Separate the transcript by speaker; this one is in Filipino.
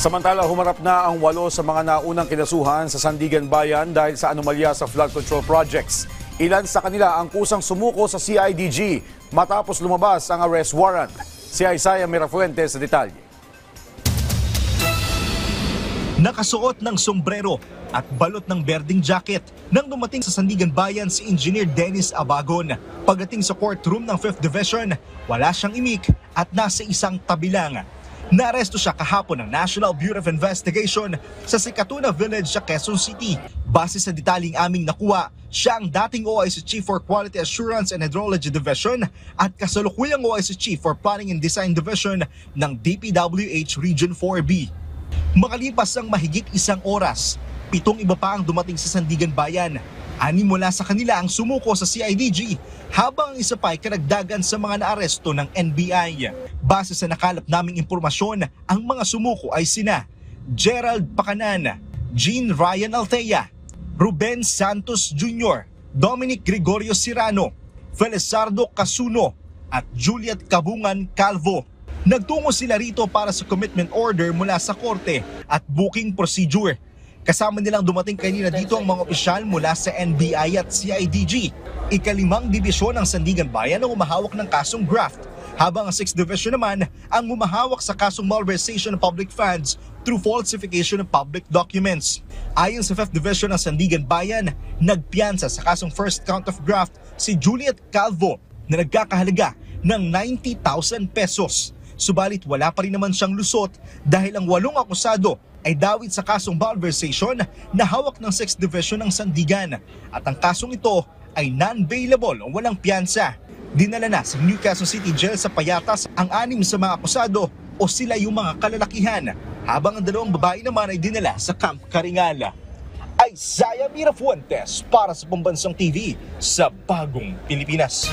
Speaker 1: Samantala, humarap na ang 8 sa mga naunang kinasuhan sa Sandigan Bayan dahil sa anomalya sa flood control projects. Ilan sa kanila ang kusang sumuko sa CIDG matapos lumabas ang arrest warrant. Si Isaiah Mirafuentes sa detalye.
Speaker 2: Nakasuot ng sombrero at balot ng berdeng jacket nang dumating sa Sandigan Bayan si Engineer Dennis Abagon. Pagdating sa courtroom ng 5th Division, wala siyang imik at nasa isang tabi lang. Naaresto siya kahapon ng National Bureau of Investigation sa Sikatuna Village sa Quezon City. Base sa detaling aming nakuha, siya ang dating OIC Chief for Quality Assurance and Hydrology Division at kasalukuyang OIC Chief for Planning and Design Division ng DPWH Region 4B. Makalipas ang mahigit 1 oras, 7 iba pa ang dumating sa Sandigan Bayan. 6 mula sa kanila ang sumuko sa CIDG, habang ang isa pa ay karagdagan sa mga naaresto ng NBI. Base sa nakalap naming impormasyon, ang mga sumuko ay sina Gerald Pacanan, Jean Ryan Althea, Ruben Santos Jr., Dominic Gregorio Cirano, Felizardo Casuno at Juliet Cabungan Calvo. Nagtungo sila rito para sa commitment order mula sa korte at booking procedure. Kasama nilang dumating kanina dito ang mga opisyal mula sa NBI at CIDG. Ika-5 dibisyon ng Sandigan Bayan ang umahawak ng kasong graft, habang ang 6th Division naman ang umahawak sa kasong malversation of public funds through falsification of public documents. Ayon sa 5th Division ng Sandigan Bayan, nagpiyansa sa kasong first count of graft si Juliet Calvo na nagkakahalaga ng 90,000 pesos. Subalit wala pa rin naman siyang lusot dahil ang 8 akusado ay dawit sa kasong malversation na hawak ng 6th Division ng Sandigan, at ang kasong ito ay non-bailable o walang piyansa. Dinala na sa New Quezon City Jail sa Payatas ang 6 sa mga akusado o sila yung mga kalalakihan, habang ang 2 babae naman ay dinala sa Camp Karingala. Isaiah Mirafuentes para sa Pambansang TV sa Bagong Pilipinas.